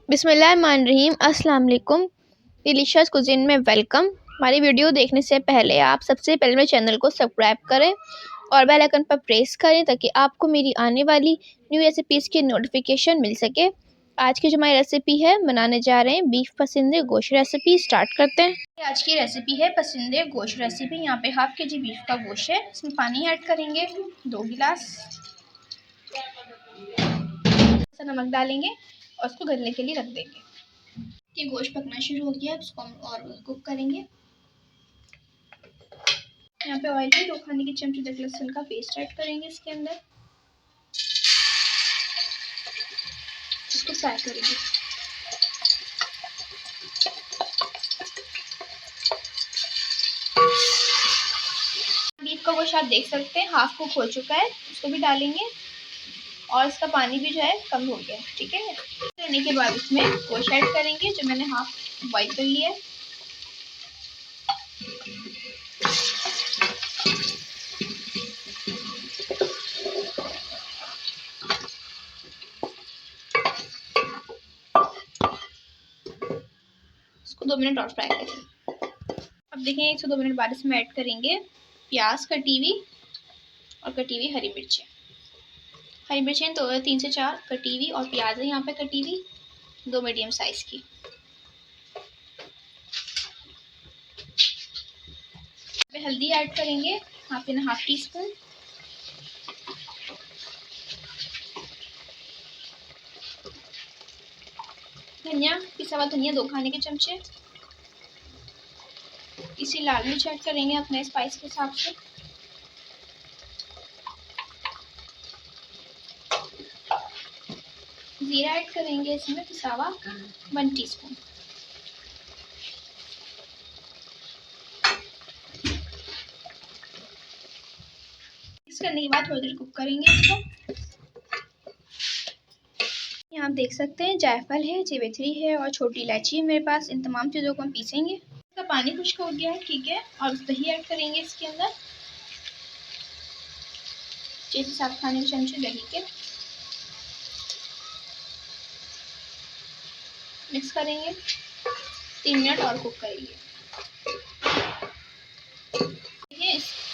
बिस्मिल्लाहिर्रहमानिर्रहीम। अस्सलाम वालेकुम। डिलीशियस कुज़ीन में वेलकम। हमारी वीडियो देखने से पहले आप सबसे पहले मेरे चैनल को सब्सक्राइब करें और बेल आइकन पर प्रेस करें ताकि आपको मेरी आने वाली न्यू रेसिपीज़ की नोटिफिकेशन मिल सके। आज की जो हमारी रेसिपी है, बनाने जा रहे हैं बीफ पसंदे गोश्त रेसिपी। स्टार्ट करते हैं। आज की रेसिपी है पसंदे गोश्त रेसिपी। यहाँ पे हाफ के जी बीफ का गोश्त है। इसमें पानी ऐड करेंगे 2 गिलास, नमक डालेंगे और उसको गलने के लिए रख देंगे। ये गोश्त पकना शुरू हो गया, उसको हम और कुक करेंगे। यहाँ पे ऑयल में 2 खाने की चमचे अदरक लहसुन का पेस्ट ऐड करेंगे इसके अंदर, इसको फ्राई करेंगे। बीफ का गोश्त आप देख सकते हैं हाफ कुक हो चुका है, इसको भी डालेंगे और इसका पानी भी जो है कम हो गया है। ठीक है, करने के बाद इसमें गोश्त ऐड करेंगे जो मैंने हाफ बॉईल कर लिया है। इसको 2 मिनट और फ्राई करेंगे। अब देखें 1 से 2 मिनट बाद इसमें ऐड करेंगे प्याज कटी हुई और कटी हुई हरी मिर्चें। हरी मिर्चें तो 3 से 4 कटी हुई और प्याज है यहाँ पे कटी हुई 2 मीडियम साइज की। हल्दी ऐड करेंगे हाफ टी स्पून, धनिया पिसा हुआ धनिया 2 खाने के चमचे, इसी लाल मिर्च ऐड करेंगे अपने स्पाइस के हिसाब से, जीरा ऐड करेंगे इसमें पिसा हुआ 1 टीस्पून। मिक्स करने के बाद थोड़ी देर कुक करेंगे इसको। यहाँ आप देख सकते हैं जायफल है, जावित्री है और छोटी इलायची है मेरे पास। इन तमाम चीज़ों को हम पीसेंगे। इसका पानी खुश्क हो गया है, ठीक है, और दही ऐड करेंगे इसके अंदर 6 से 7 खाने के चमचे दही के। मिक्स करेंगे, 3 मिनट और कुक करेंगे।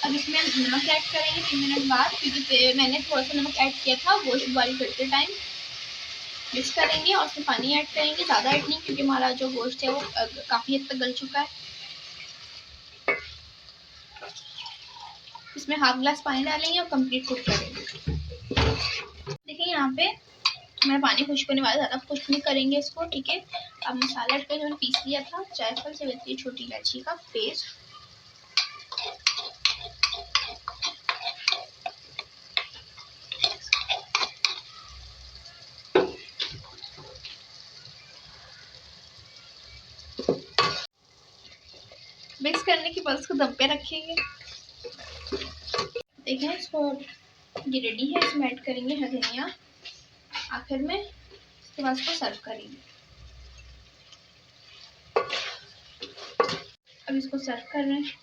अब इसमें हम नमक ऐड करेंगे 3 मिनट बाद, क्योंकि मैंने थोड़ा सा नमक ऐड किया था गोश्त बॉईल करते टाइम। मिक्स करेंगे और उसमें पानी ऐड करेंगे, ज़्यादा ऐड नहीं क्योंकि हमारा जो गोश्त है वो काफ़ी हद तक गल चुका है। इसमें हाफ ग्लास पानी डालेंगे और कंप्लीट कुक करेंगे। देखिए यहाँ पे हमारा पानी खुश्क होने वाला, ज़्यादा खुश्क नहीं करेंगे इसको। ठीक है, अब मसाला ऐड करेंगे। मैंने पीस लिया था जायफल से छोटी इलायची का पेस्ट, मिक्स करने के बाद इसको दम पे रखेंगे। देखिए इसको ये रेडी है। इसमें ऐड करेंगे हरी धनिया आखिर में, इसके बाद इसको सर्व करेंगे। अब इसको सर्व कर रहे हैं।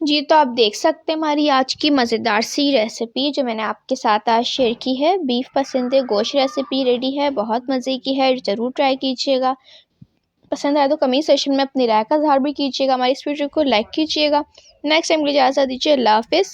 जी, तो आप देख सकते हैं हमारी आज की मज़ेदार सी रेसिपी जो मैंने आपके साथ आज शेयर की है। बीफ पसंदे गोश्त रेसिपी रेडी है, बहुत मज़े की है, ज़रूर ट्राई कीजिएगा। पसंद आए तो कमेंट सेक्शन में अपनी राय का इज़हार भी कीजिएगा। हमारी इस वीडियो को लाइक कीजिएगा। नेक्स्ट टाइम के लिए इजाज़त दीजिए। अल्लाह हाफ़िज़।